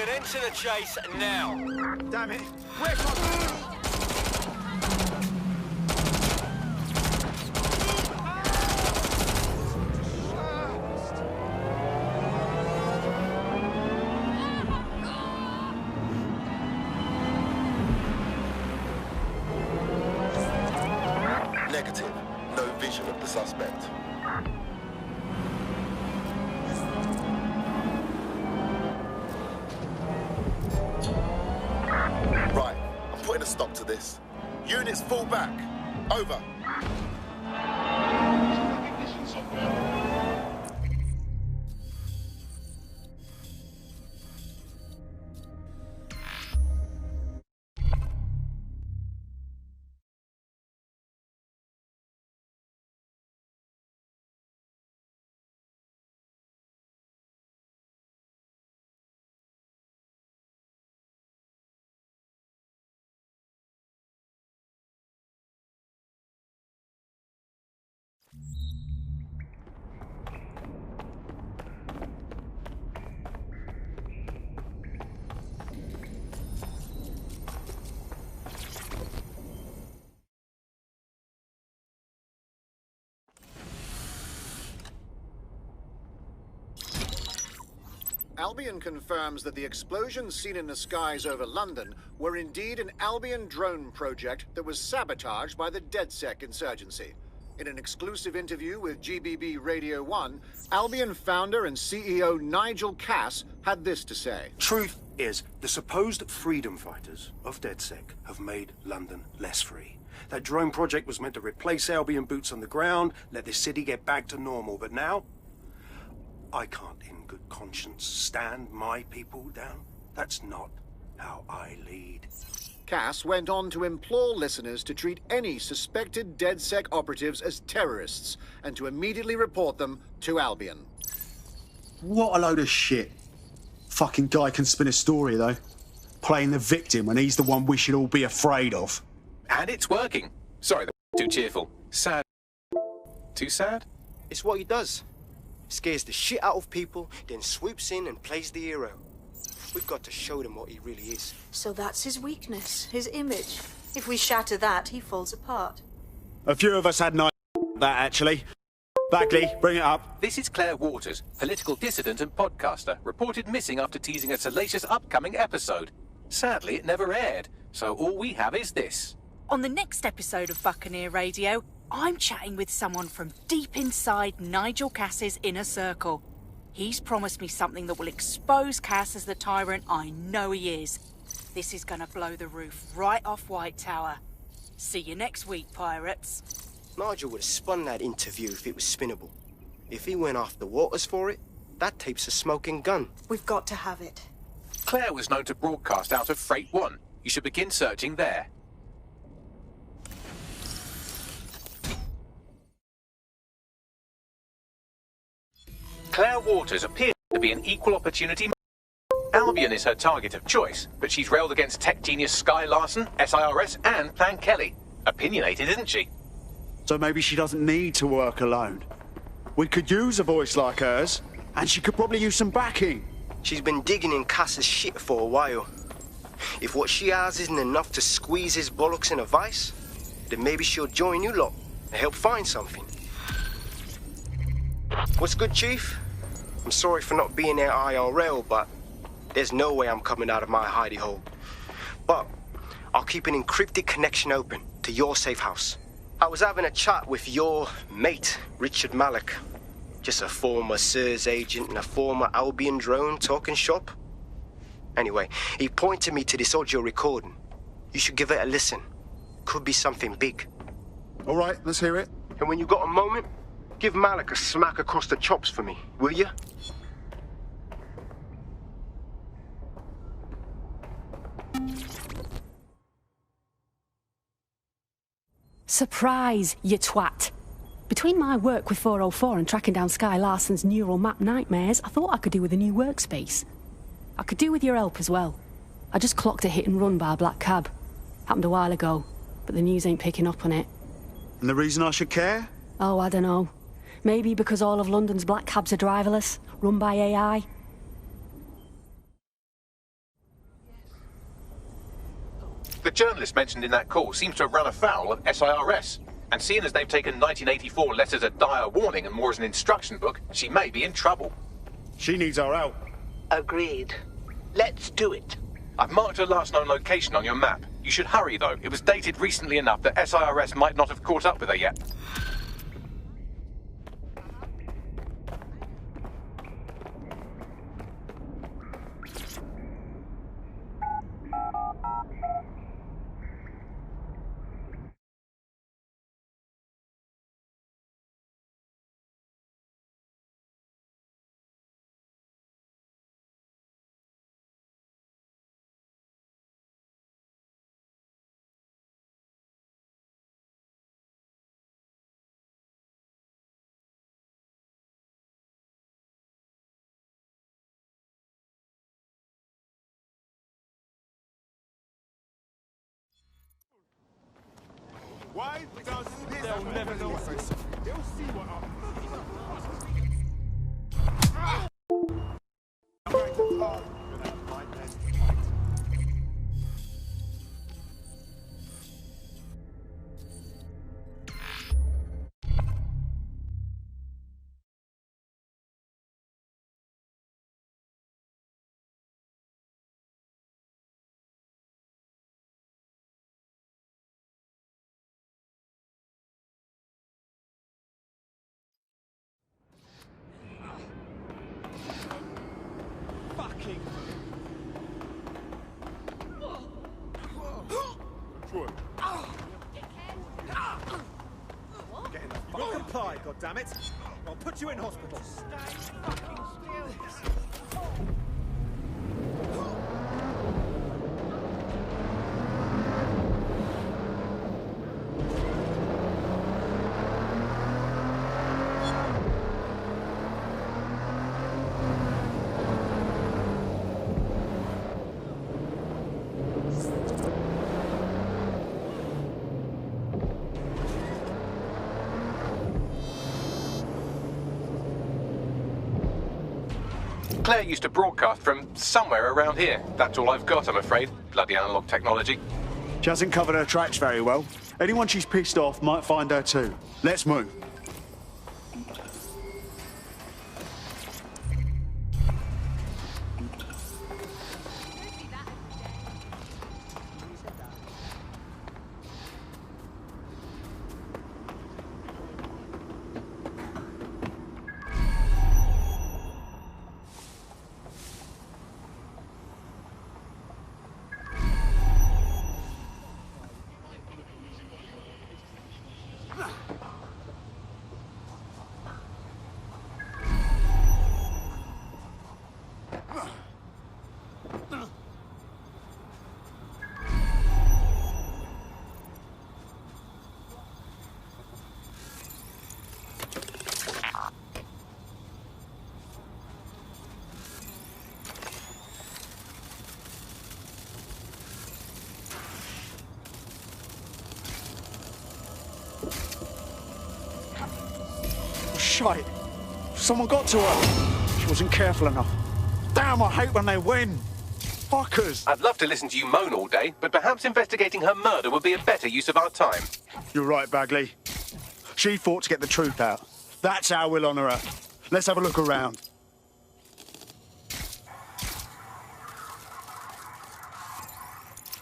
an end to the chase now. Damn it. Negative. No vision of the suspect. Right, I'm putting a stop to this. Units fall back. Over. Albion confirms that the explosions seen in the skies over London were indeed an Albion drone project that was sabotaged by the DedSec insurgency. In an exclusive interview with GBB Radio 1, Albion founder and CEO Nigel Cass had this to say. Truth is, the supposed freedom fighters of DedSec have made London less free. That drone project was meant to replace Albion boots on the ground, let the city get back to normal, but now I can't in good conscience stand my people down. That's not how I lead. Cass went on to implore listeners to treat any suspected DedSec operatives as terrorists and to immediately report them to Albion. What a load of shit. Fucking guy can spin a story, though. Playing the victim when he's the one we should all be afraid of. And it's working. Sorry, too cheerful. Sad. Too sad? It's what he does. Scares the shit out of people, then swoops in and plays the hero. We've got to show them what he really is. So that's his weakness, his image. If we shatter that, he falls apart. A few of us had that, actually. Bagley, bring it up. This is Claire Waters, political dissident and podcaster, reported missing after teasing a salacious upcoming episode. Sadly, it never aired, so all we have is this. On the next episode of Buccaneer Radio, I'm chatting with someone from deep inside Nigel Cass's inner circle. He's promised me something that will expose Cass as the tyrant I know he is. This is gonna blow the roof right off White Tower. See you next week, pirates. Nigel would have spun that interview if it was spinnable. If he went after Waters for it, that tape's a smoking gun. We've got to have it. Claire was known to broadcast out of Freight 1. You should begin searching there. Claire Waters appears to be an equal opportunity. Albion is her target of choice, but she's railed against tech genius Sky Larson, SIRS, and Plan Kelly. Opinionated, isn't she? So maybe she doesn't need to work alone. We could use a voice like hers, and she could probably use some backing. She's been digging in Cass's shit for a while. If what she has isn't enough to squeeze his bollocks in a vice, then maybe she'll join you lot and help find something. What's good, Chief? I'm sorry for not being there IRL, but there's no way I'm coming out of my hidey hole. But I'll keep an encrypted connection open to your safe house. I was having a chat with your mate, Richard Malik. Just a former SIRS agent and a former Albion drone talking shop. Anyway, he pointed me to this audio recording. You should give it a listen. Could be something big. All right, let's hear it. And when you got a moment, give Malik a smack across the chops for me, will you? Surprise, you twat. Between my work with 404 and tracking down Sky Larson's neural map nightmares, I thought I could do with a new workspace. I could do with your help as well. I just clocked a hit and run by a black cab. Happened a while ago, but the news ain't picking up on it. And the reason I should care? Oh, I don't know. Maybe because all of London's black cabs are driverless, run by AI. journalist mentioned in that call seems to have run afoul of SIRS. And seeing as they've taken 1984 less as a dire warning and more as an instruction book, she may be in trouble. She needs our help. Agreed. Let's do it. I've marked her last known location on your map. You should hurry, though. It was dated recently enough that SIRS might not have caught up with her yet. Why does this? They'll never know what I said. They'll see what You won't comply, goddammit! I'll put you in hospital. Stay fucking still. Claire used to broadcast from somewhere around here. That's all I've got, I'm afraid. Bloody analog technology. She hasn't covered her tracks very well. Anyone she's pissed off might find her too. Let's move. Shite. Someone got to her. She wasn't careful enough. Damn, I hate when they win. Fuckers. I'd love to listen to you moan all day, but perhaps investigating her murder would be a better use of our time. You're right, Bagley. She fought to get the truth out. That's how we'll honour her. Let's have a look around.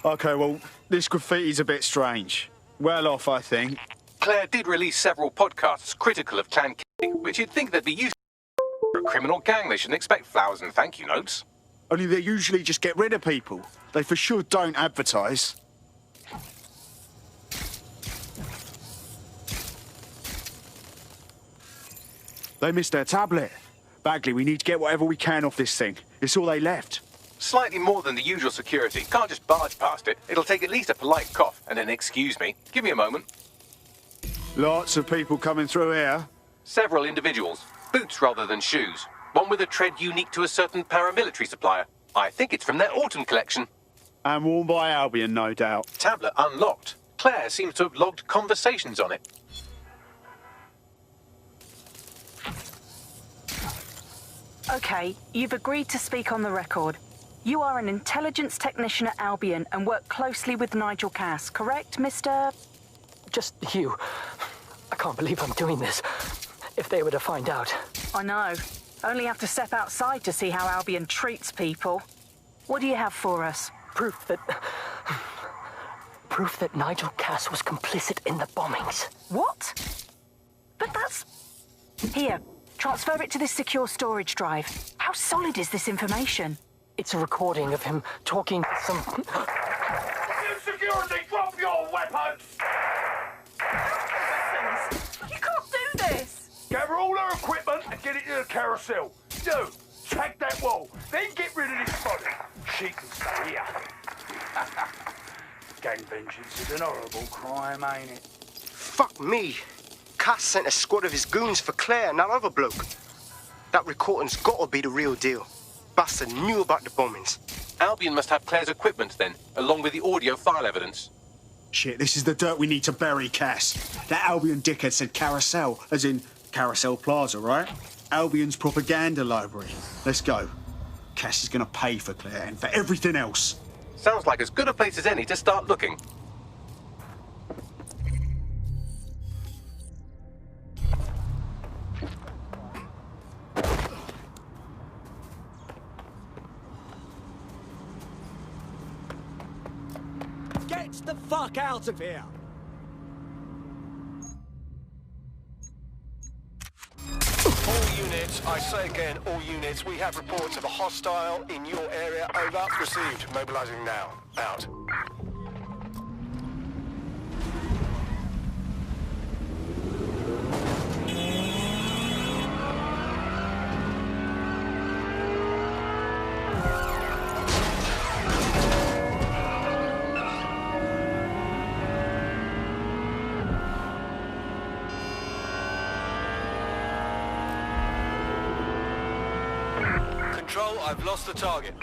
OK, well, this graffiti's a bit strange. Well off, I think. Claire did release several podcasts critical of Clan Kelly, which you'd think they'd be used for a criminal gang. They shouldn't expect flowers and thank you notes. Only they usually just get rid of people. They for sure don't advertise. They missed their tablet. Bagley, we need to get whatever we can off this thing. It's all they left. Slightly more than the usual security. Can't just barge past it. It'll take at least a polite cough and an excuse me. Give me a moment. Lots of people coming through here. Several individuals. Boots rather than shoes. One with a tread unique to a certain paramilitary supplier. I think it's from their autumn collection. And worn by Albion, no doubt. Tablet unlocked. Claire seems to have logged conversations on it. Okay, you've agreed to speak on the record. You are an intelligence technician at Albion and work closely with Nigel Cass, correct, Mr...? Just Hugh. I can't believe I'm doing this. If they were to find out. I know. Only have to step outside to see how Albion treats people. What do you have for us? Proof that Nigel Cass was complicit in the bombings. What? But that's... Here, transfer it to this secure storage drive. How solid is this information? It's a recording of him talking to some... Security, drop your weapons! You can't do this! Gather all her equipment and get it to the carousel. Do, check that wall, then get rid of this body. She can stay here. Gang vengeance is an horrible crime, ain't it? Fuck me. Cass sent a squad of his goons for Claire and that other bloke. That recording's gotta be the real deal. Bastard knew about the bombings. Albion must have Claire's equipment then, along with the audio file evidence. Shit, this is the dirt we need to bury Cass. That Albion dickhead said carousel, as in Carousel Plaza, right? Albion's propaganda library. Let's go. Cass is gonna pay for Claire and for everything else. Sounds like as good a place as any to start looking. Get the fuck out of here! All units, I say again, all units, we have reports of a hostile in your area. Over. Received. Mobilizing now. Out. Control, I've lost the target.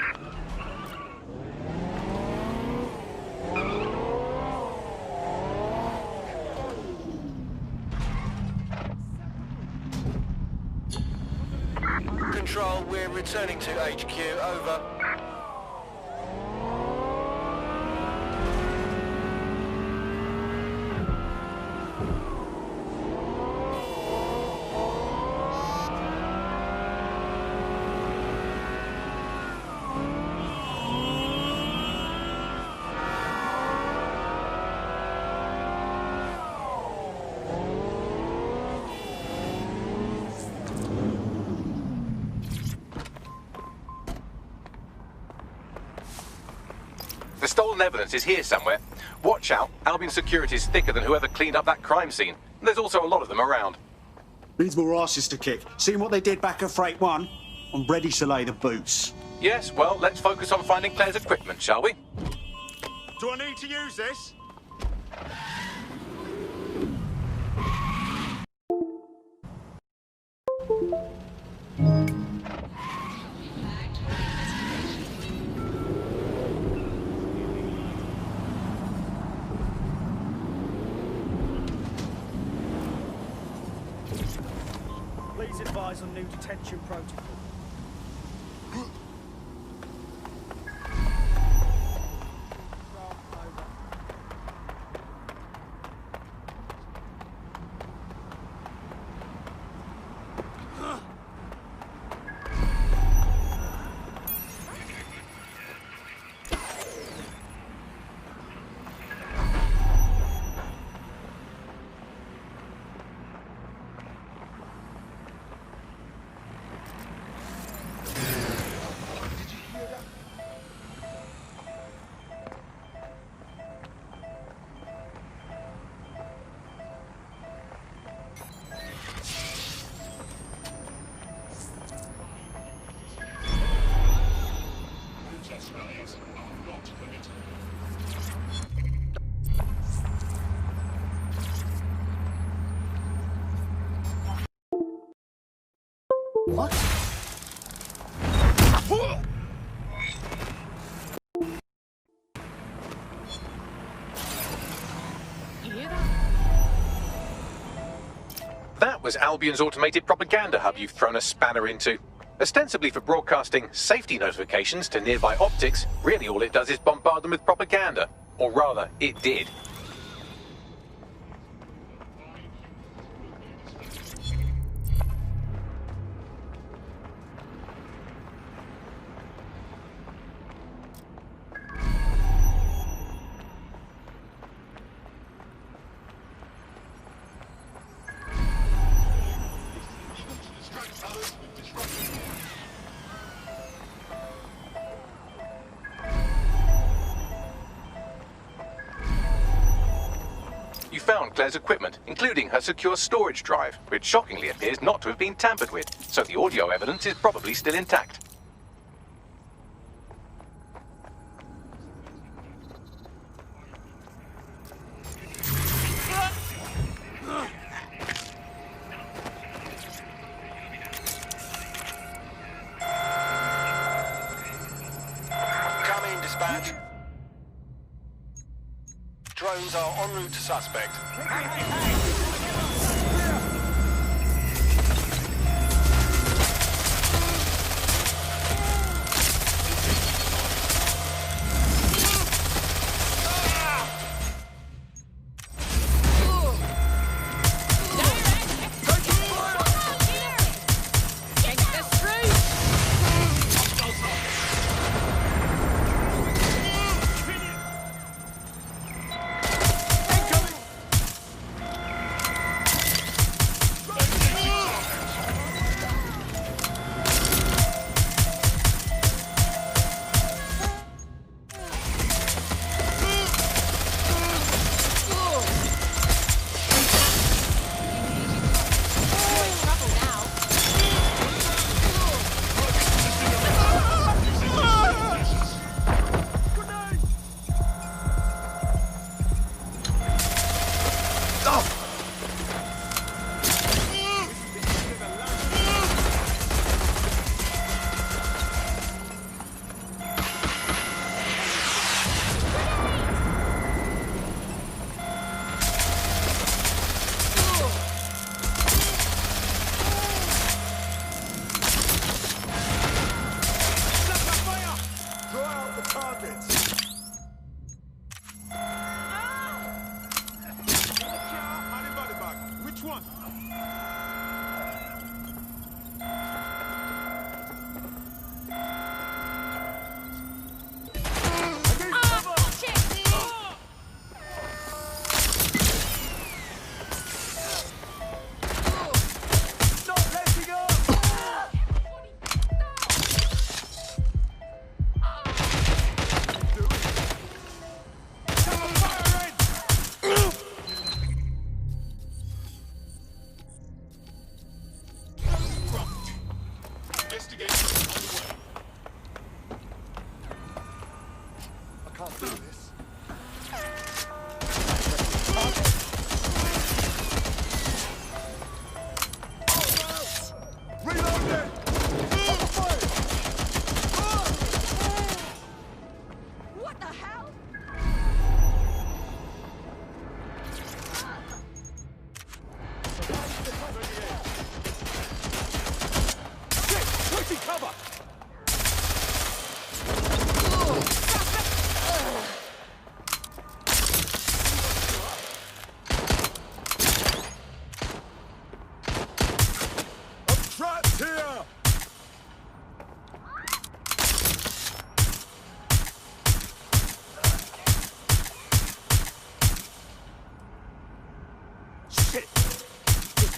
Control, we're returning to HQ. Over. The stolen evidence is here somewhere. Watch out, Albion security is thicker than whoever cleaned up that crime scene. There's also a lot of them around. Needs more asses to kick. Seeing what they did back at Freight 1? I'm ready to lay the boots. Yes, well, let's focus on finding Claire's equipment, shall we? Do I need to use this? Please advise on new detention protocol. What? That was Albion's automated propaganda hub you've thrown a spanner into. Ostensibly for broadcasting safety notifications to nearby optics, really all it does is bombard them with propaganda. Or rather, it did. You found Claire's equipment, including her secure storage drive, which shockingly appears not to have been tampered with, so the audio evidence is probably still intact. Come in, dispatch. Drones are en route to suspect.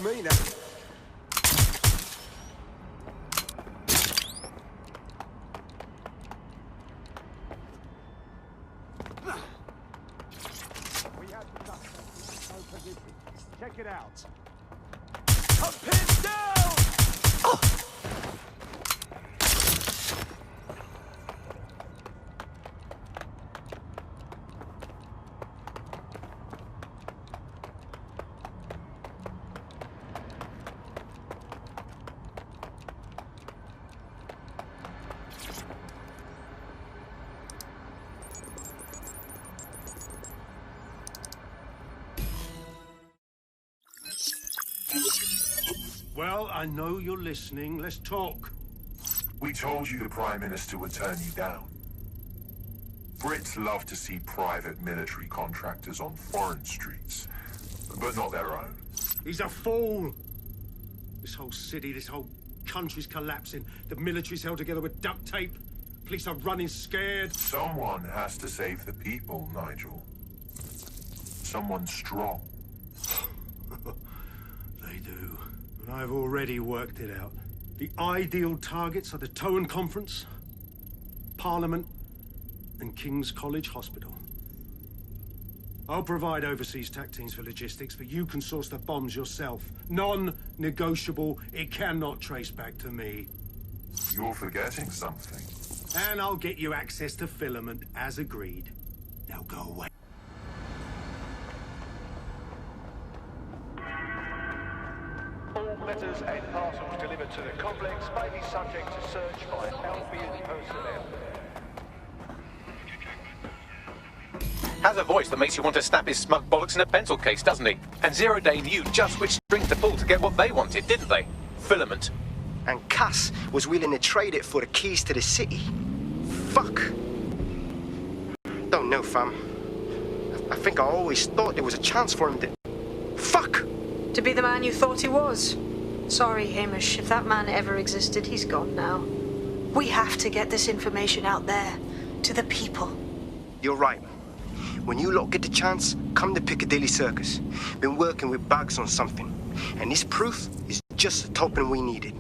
Me now. Check it out. Up and down! Well, I know you're listening. Let's talk. We told you the Prime Minister would turn you down. Brits love to see private military contractors on foreign streets, but not their own. He's a fool! This whole city, this whole country's collapsing. The military's held together with duct tape. Police are running scared. Someone has to save the people, Nigel. Someone strong. They do. And I've already worked it out. The ideal targets are the Towan Conference, Parliament, and King's College Hospital. I'll provide overseas tac teams for logistics, but you can source the bombs yourself. Non-negotiable. It cannot trace back to me. You're forgetting something. And I'll get you access to filament, as agreed. Now go away. All letters and parcels delivered to the complex may be subject to search by Albion personnel. Has a voice that makes you want to snap his smug bollocks in a pencil case, doesn't he? And Zero Day knew just which string to pull to get what they wanted, didn't they? Filament. And Cass was willing to trade it for the keys to the city. Fuck. Don't know, fam. I think I always thought there was a chance for him to... Fuck! To be the man you thought he was. Sorry, Hamish. If that man ever existed, he's gone now. We have to get this information out there, to the people. You're right. When you lot get the chance, come to Piccadilly Circus. Been working with Bags on something. And this proof is just the token we needed.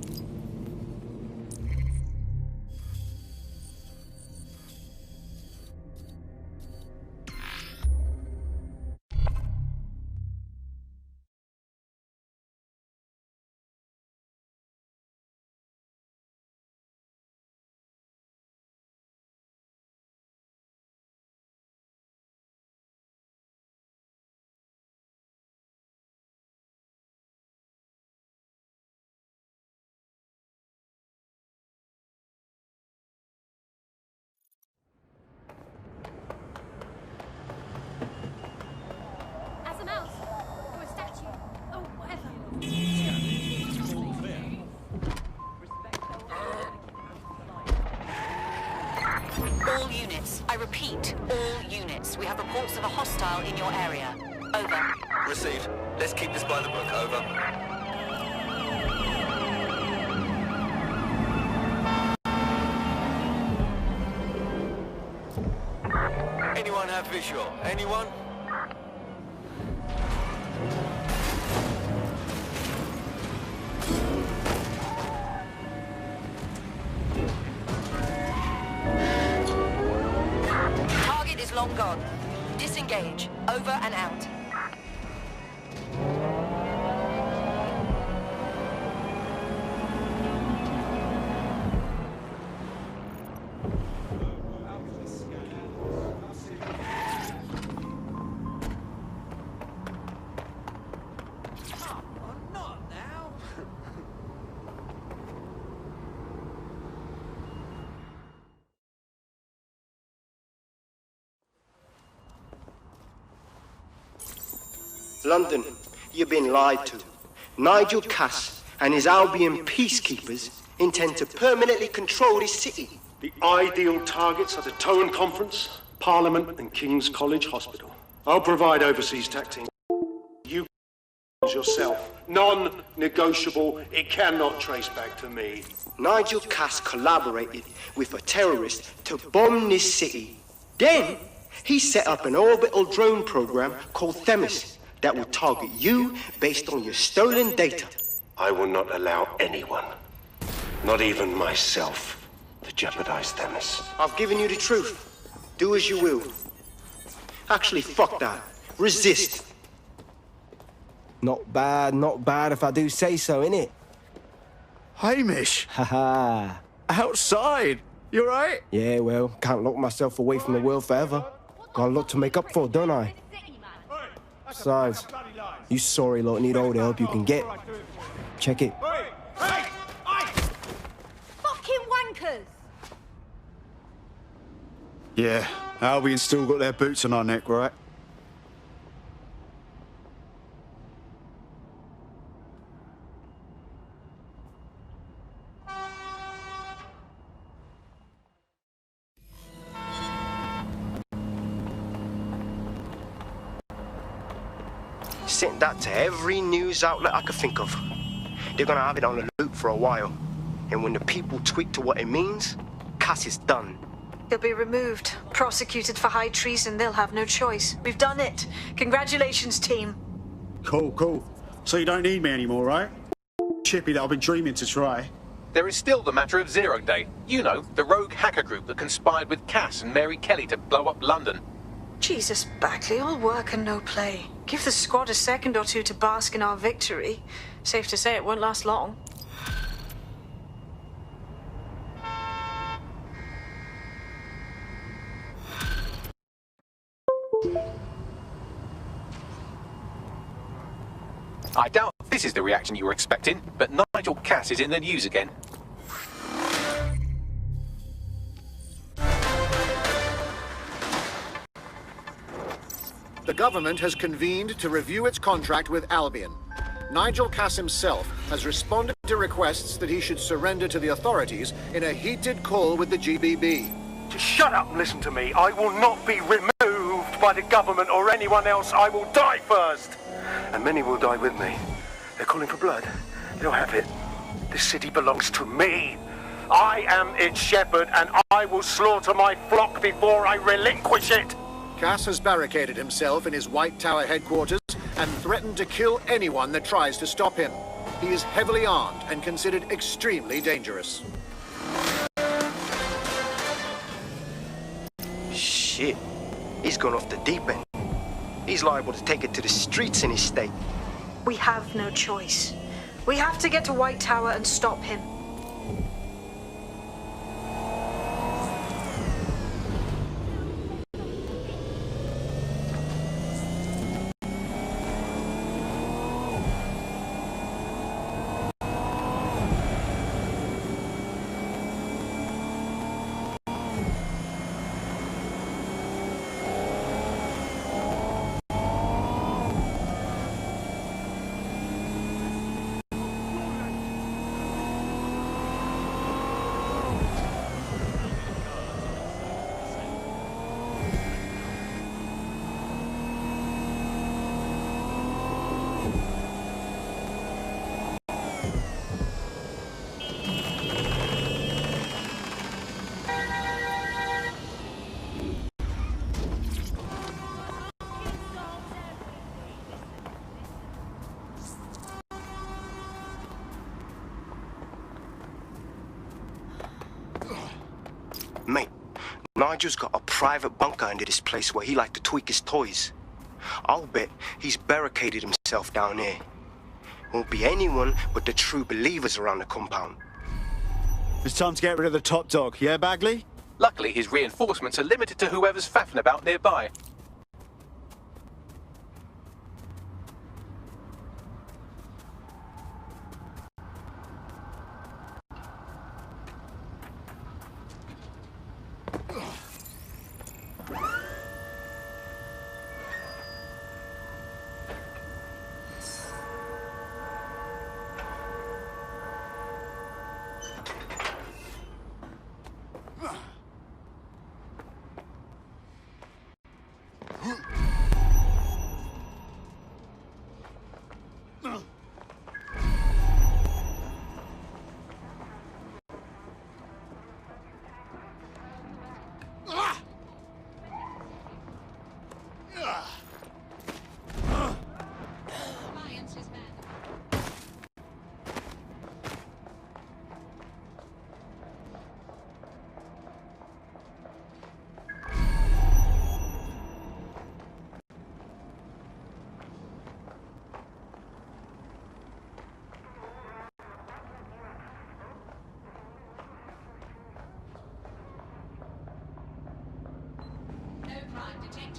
All units. I repeat, all units. We have reports of a hostile in your area. Over. Received. Let's keep this by the book. Over. Anyone have visual? Anyone? Target is long gone. Disengage. Over and out. London, you've been lied to. Nigel Cass and his Albion peacekeepers intend to permanently control this city. The ideal targets are the Towan Conference, Parliament, and King's College Hospital. I'll provide overseas tac teams. You yourself. Non-negotiable. It cannot trace back to me. Nigel Cass collaborated with a terrorist to bomb this city. Then, he set up an orbital drone program called Themis that will target you based on your stolen data. I will not allow anyone, not even myself, to jeopardize Themis. I've given you the truth. Do as you will. Actually, fuck that. Resist. Not bad if I do say so, innit? Hamish! Haha. Outside! You alright? Yeah, well, can't lock myself away from the world forever. Got a lot to make up for, don't I? Besides, you sorry lot need all the help you can get. Check it. Fucking wankers! Yeah, Albion's still got their boots on our neck, right? Sent that to every news outlet I could think of. They're gonna have it on the loop for a while. And when the people tweak to what it means, Cass is done. He'll be removed, prosecuted for high treason. They'll have no choice. We've done it. Congratulations, team. Cool, cool. So you don't need me anymore, right? Chippy that I've been dreaming to try. There is still the matter of Zero Day. You know, the rogue hacker group that conspired with Cass and Mary Kelly to blow up London. Jesus, Bagley, all work and no play. Give the squad a second or two to bask in our victory. Safe to say it won't last long. I doubt this is the reaction you were expecting, but Nigel Cass is in the news again. The government has convened to review its contract with Albion. Nigel Cass himself has responded to requests that he should surrender to the authorities in a heated call with the GBB. Just shut up and listen to me. I will not be removed by the government or anyone else. I will die first. And many will die with me. They're calling for blood. They'll have it. This city belongs to me. I am its shepherd, and I will slaughter my flock before I relinquish it. Cass has barricaded himself in his White Tower headquarters and threatened to kill anyone that tries to stop him. He is heavily armed and considered extremely dangerous. Shit. He's gone off the deep end. He's liable to take it to the streets in his state. We have no choice. We have to get to White Tower and stop him. Mate, Nigel's got a private bunker under this place where he liked to tweak his toys. I'll bet he's barricaded himself down here. Won't be anyone but the true believers around the compound. It's time to get rid of the top dog, yeah, Bagley? Luckily, his reinforcements are limited to whoever's faffing about nearby.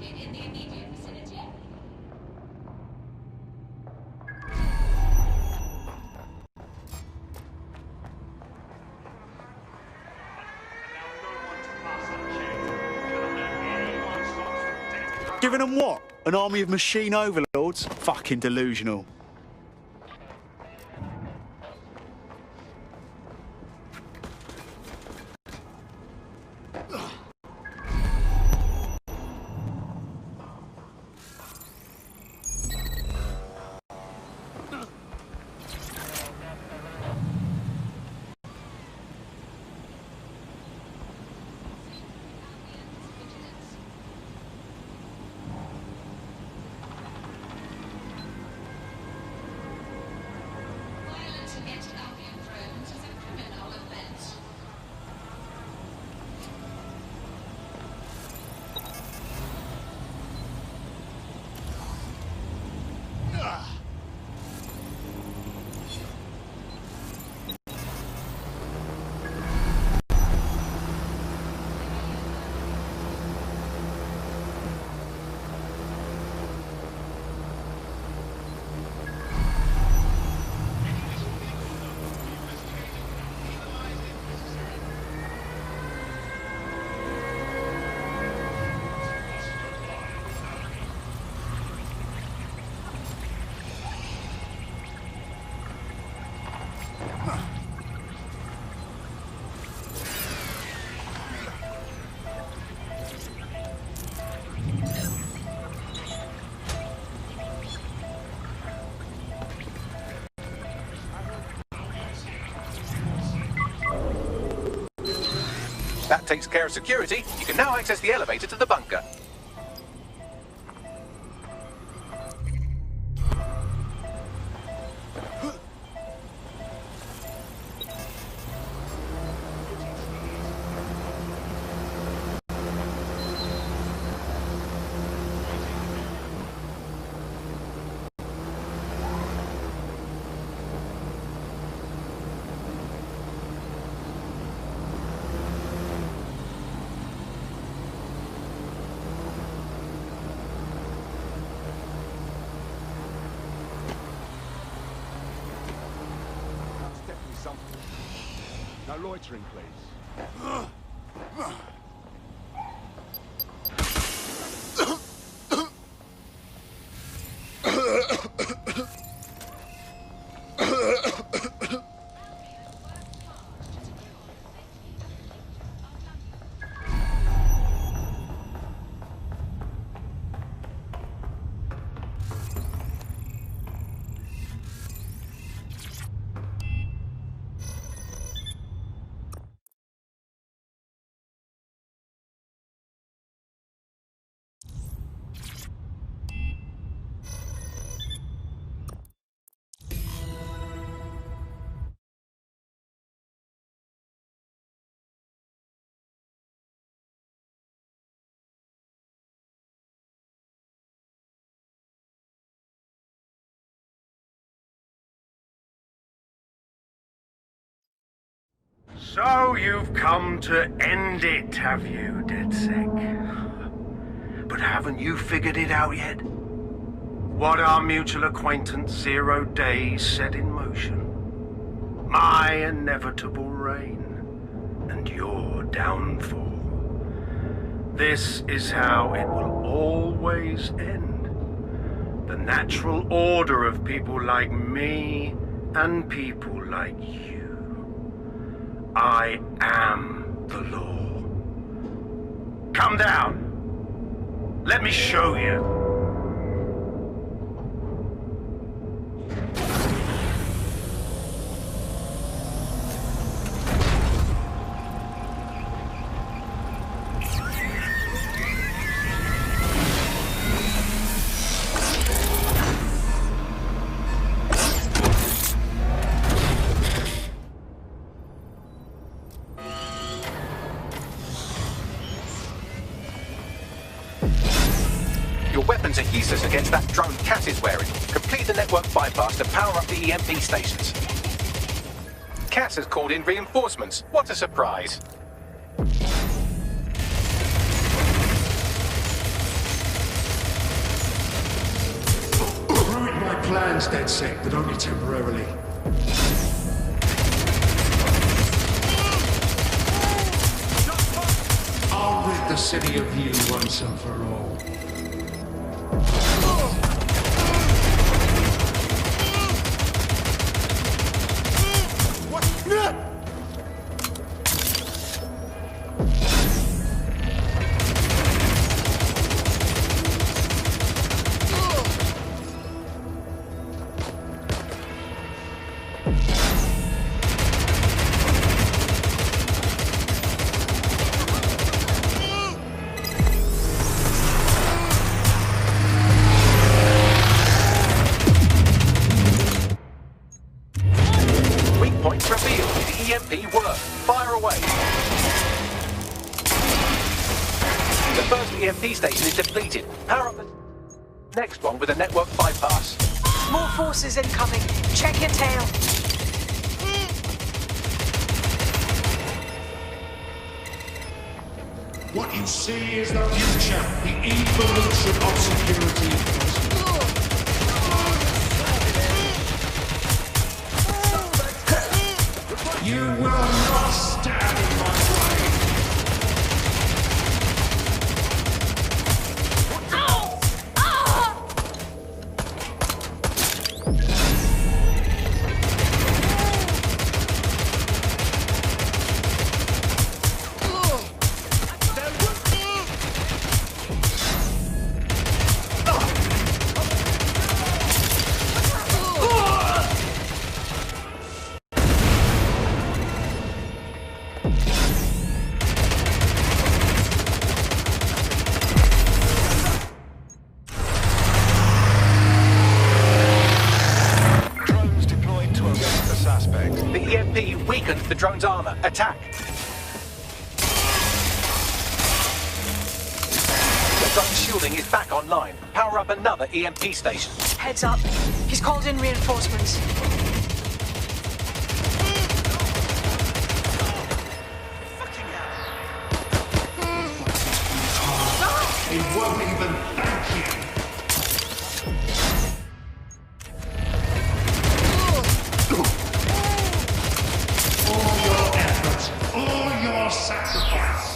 In the immediate vicinity. Giving them what? An army of machine overlords? Fucking delusional. That takes care of security. You can now access the elevator to the bunker. No loitering, please. So you've come to end it, have you, DedSec? But haven't you figured it out yet? What our mutual acquaintance 0 Days set in motion? My inevitable reign and your downfall. This is how it will always end. The natural order of people like me and people like you. I am the law. Come down. Let me show you. Your weapons are useless against that drone Cass is wearing. Complete the network bypass to power up the EMP stations. Cass has called in reinforcements. What a surprise. Ruined my plans, DedSec, but only temporarily. I'll rid the city of you once and for all. EMP station is depleted. Power up the next one with a network bypass. More forces incoming. Check your tail. What you see is the future, the evolution of security. You will not stand in my way. the drone's armor. Attack! The drone's shielding is back online. Power up another EMP station. Heads up. He's called in reinforcements. He won't even thank you. All your effort, all your sacrifice.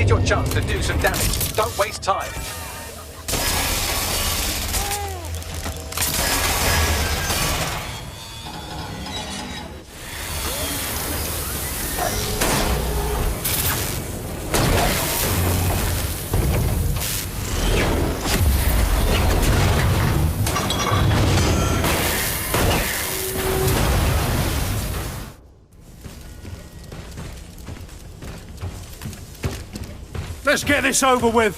Your chance to do some damage. Don't waste time. Let's get this over with.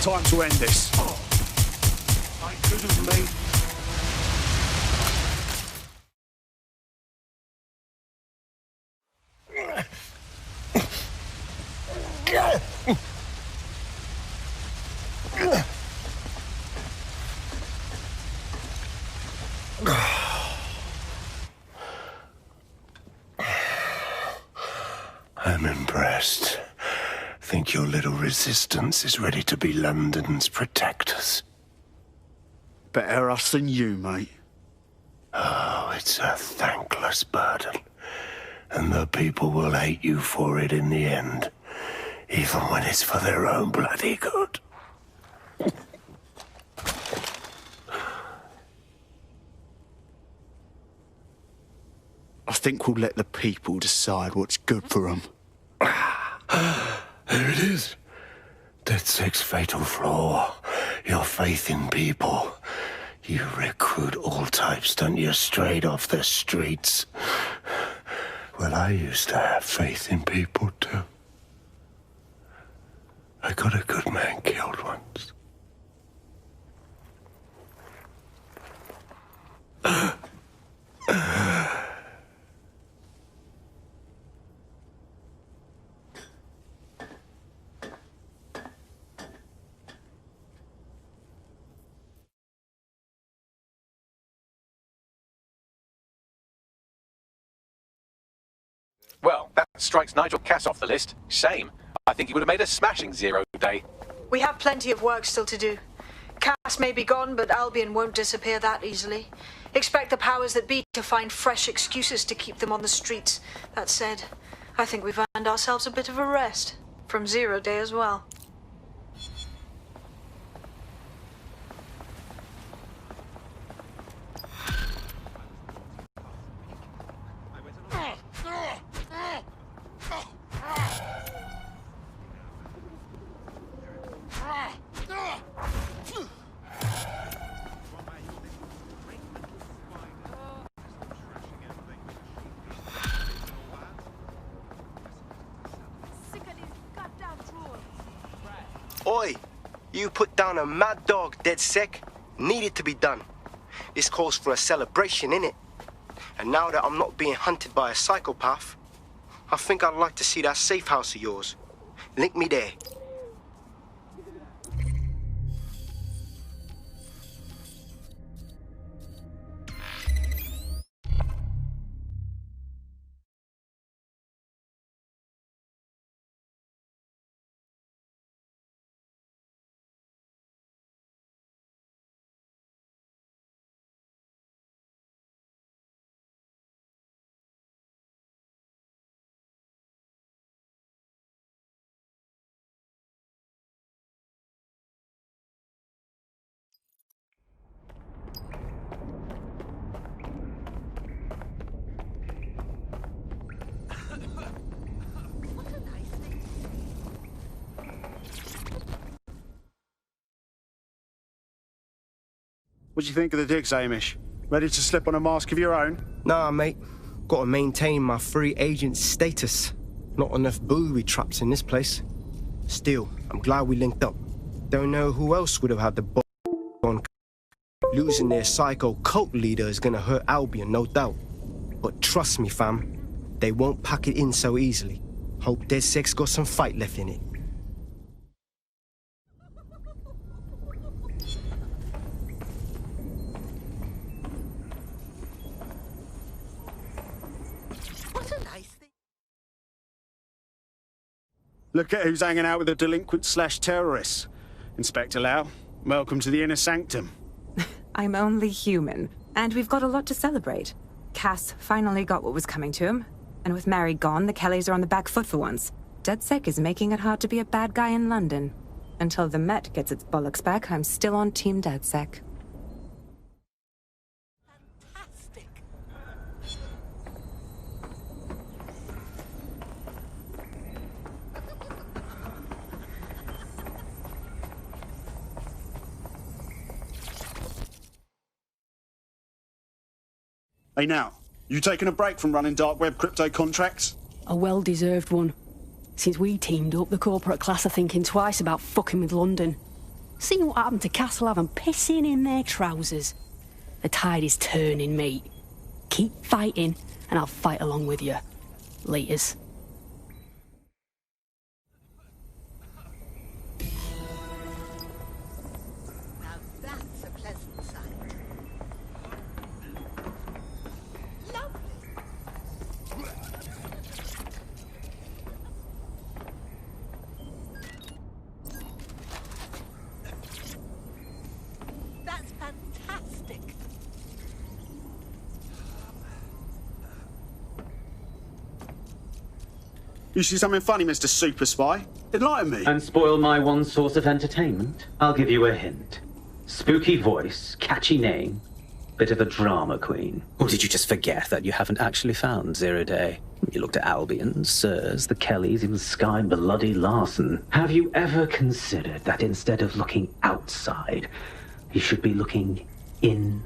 Time to end this. I could have made... I'm impressed. Think your little resistance is ready to be London's protectors? Better us than you, mate. Oh, it's a thankless burden. And the people will hate you for it in the end. Even when it's for their own bloody good. I think we'll let the people decide what's good for them. There it is. DedSec's fatal flaw. Your faith in people. You recruit all types, don't you, straight off the streets. Well, I used to have faith in people, too. I got a good man killed once. Well, that strikes Nigel Cass off the list. Shame. I think he would have made a smashing 0 day. We have plenty of work still to do. Cass may be gone, but Albion won't disappear that easily. Expect the powers that be to find fresh excuses to keep them on the streets. That said, I think we've earned ourselves a bit of a rest. From 0 day as well. Oi, you put down a mad dog, DedSec. Needed to be done. This calls for a celebration, innit? And now that I'm not being hunted by a psychopath, I think I'd like to see that safe house of yours. Link me there. What do you think of the digs, Hamish? Ready to slip on a mask of your own? Nah, mate. Gotta maintain my free agent status. Not enough booby traps in this place. Still, I'm glad we linked up. Don't know who else would have had the on. Losing their psycho cult leader is gonna hurt Albion, no doubt. But trust me, fam, they won't pack it in so easily. Hope DedSec's got some fight left in it. Look at who's hanging out with the delinquents/terrorists. Inspector Lau, welcome to the inner sanctum. I'm only human, and we've got a lot to celebrate. Cass finally got what was coming to him, and with Mary gone, the Kellys are on the back foot for once. DedSec is making it hard to be a bad guy in London. Until the Met gets its bollocks back, I'm still on Team DedSec. Hey now, you taking a break from running dark web crypto contracts? A well-deserved one. Since we teamed up, the corporate class are thinking twice about fucking with London. See what happened to Castlehaven pissing in their trousers. The tide is turning, mate. Keep fighting, and I'll fight along with you. Laters. That's a pleasant sight. That's fantastic. You see something funny, Mr. Super Spy? Enlighten me. And spoil my one source of entertainment? I'll give you a hint. Spooky voice, catchy name, bit of a drama queen. Or did you just forget that you haven't actually found Zero Day? You looked at Albion, Sirs, the Kellys, even Sky Bloody Larson. Have you ever considered that instead of looking outside, you should be looking in?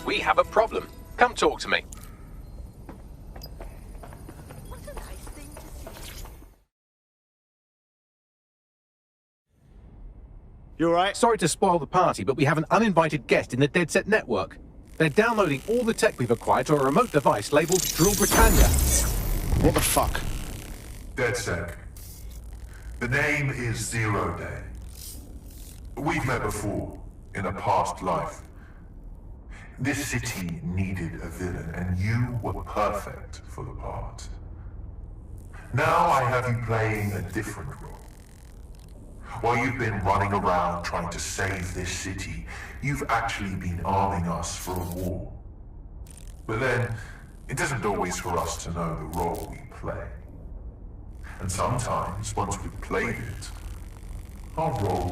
We have a problem. Come talk to me. You alright? Sorry to spoil the party, but we have an uninvited guest in the DedSec network. They're downloading all the tech we've acquired to a remote device labeled Drill Britannia. What the fuck? DedSec. The name is Zero Day. We've met before, in a past life. This city needed a villain, and you were perfect for the part. Now I have you playing a different role. While you've been running around trying to save this city, you've actually been arming us for a war. But then, it isn't always for us to know the role we play. And sometimes, once we've played it, our role